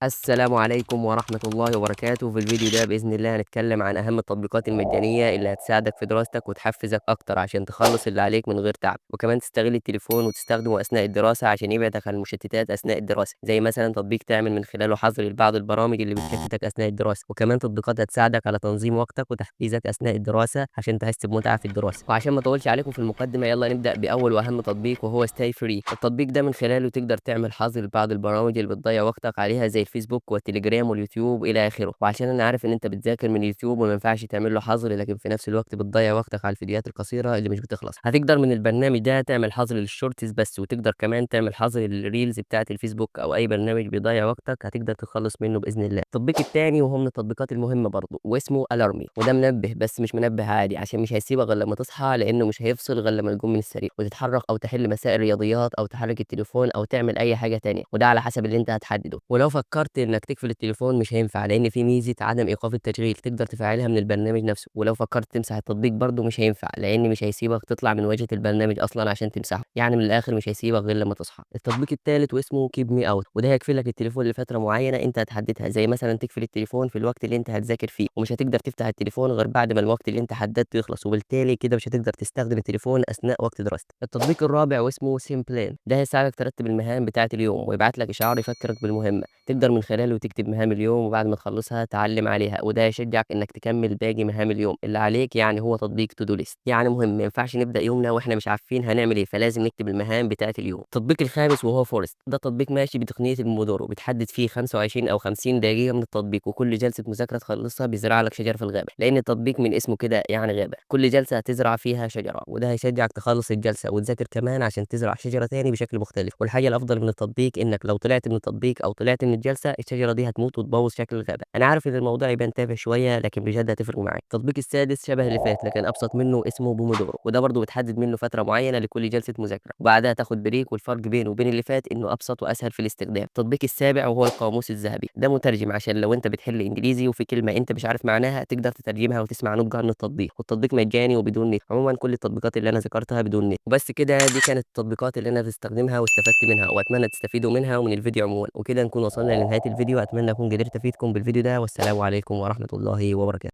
السلام عليكم ورحمة الله وبركاته. في الفيديو ده بإذن الله هنتكلم عن أهم التطبيقات المجانية اللي هتساعدك في دراستك وتحفزك أكتر عشان تخلص اللي عليك من غير تعب، وكمان تستغل التليفون وتستخدمه أثناء الدراسة عشان يبعدك عن المشتتات أثناء الدراسة، زي مثلا تطبيق تعمل من خلاله حظر لبعض البرامج اللي بتشتتك أثناء الدراسة، وكمان تطبيقات هتساعدك على تنظيم وقتك وتحفيزك أثناء الدراسة عشان تحس بمتعة في الدراسة. وعشان ما أطولش عليكم في المقدمة يلا نبدأ بأول وأهم تطبيق وهو ستاي فري. التطبيق ده من خلاله تقدر تعمل حظر لبعض البرامج اللي بتضيع وقتك عليها زي الفيسبوك والتليجرام واليوتيوب الى اخره. وعشان انا عارف ان انت بتذاكر من يوتيوب وما ينفعش تعمل له حظر، لكن في نفس الوقت بتضيع وقتك على الفيديوهات القصيره اللي مش بتخلص، هتقدر من البرنامج ده تعمل حظر للشورتس بس، وتقدر كمان تعمل حظر للريلز بتاعه الفيسبوك او اي برنامج بيضيع وقتك هتقدر تخلص منه باذن الله. التطبيق التاني وهو من التطبيقات المهمه برضه واسمه الارمي، وده منبه بس مش منبه عادي، عشان مش هيسيبك غير لما تصحى، لانه مش هيفصل غير لما تقوم من السرير وتتحرك او تحل مسائل رياضيات او تحرك التليفون او تعمل اي حاجه تانية، وده على حسب اللي انت هتحدده. ولو فكرت انك تقفل التليفون مش هينفع، لان في ميزه عدم ايقاف التشغيل تقدر تفعلها من البرنامج نفسه. ولو فكرت تمسح التطبيق برضه مش هينفع، لان مش هيسيبك تطلع من واجهه البرنامج اصلا عشان تمسحه، يعني من الاخر مش هيسيبك غير لما تصحى. التطبيق الثالث واسمه كيب مي اوت، وده هيقفل لك التليفون لفتره معينه انت هتحددها، زي مثلا تقفل التليفون في الوقت اللي انت هتذاكر فيه، ومش هتقدر تفتح التليفون غير بعد ما الوقت اللي انت حددته يخلص، وبالتالي كده مش هتقدر تستخدم التليفون اثناء وقت دراستك. التطبيق الرابع واسمه سيمبلين، ده هيساعدك ترتب المهام بتاعه اليوم ويبعت لك اشعار يفكرك بالمهمه، تقدر من خلاله تكتب مهام اليوم وبعد ما تخلصها تعلم عليها، وده يشجعك انك تكمل باقي مهام اليوم اللي عليك. يعني هو تطبيق تو دو ليست، يعني مهم، ما ينفعش نبدا يومنا واحنا مش عارفين هنعمل ايه، فلازم نكتب المهام بتاعه اليوم. التطبيق الخامس وهو فورست، ده تطبيق ماشي بتقنيه المومودورو، بتحدد فيه 25 او 50 دقيقه من التطبيق، وكل جلسه مذاكره تخلصها بيزرع لك شجره في الغابه، لان التطبيق من اسمه كده يعني غابه، كل جلسه هتزرع فيها شجره، وده هيشجعك تخلص الجلسه وتذاكر كمان عشان تزرع شجره تاني بشكل مختلف. والحاجه الافضل من التطبيق انك لو طلعت من التطبيق او طلعت من الجلسه الشجره دي هتموت وتبوظ شكل الغابه. انا عارف ان الموضوع يبان تافه شويه، لكن بجد هتفرق معاك. التطبيق السادس شبه اللي فات لكن ابسط منه، اسمه بومودورو، وده برضه بتحدد منه فتره معينه لكل جلسه مذاكره وبعدها تاخد بريك، والفرق بينه وبين اللي فات انه ابسط واسهل في الاستخدام. التطبيق السابع وهو القاموس الذهبي، ده مترجم عشان لو انت بتحل انجليزي وفي كلمه انت مش عارف معناها تقدر تترجمها وتسمع نطقها من التطبيق، والتطبيق مجاني وبدون نت. عموما كل التطبيقات اللي انا ذكرتها بدون نت. وبس كده، دي كانت التطبيقات اللي انا بستخدمها واستفدت منها، واتمنى تستفيدوا منها ومن الفيديو عموما. وكده نكون وصلنا لنهايه الفيديو، اتمنى اكون قدرت افيدكم بالفيديو ده، والسلام عليكم ورحمه الله وبركاته.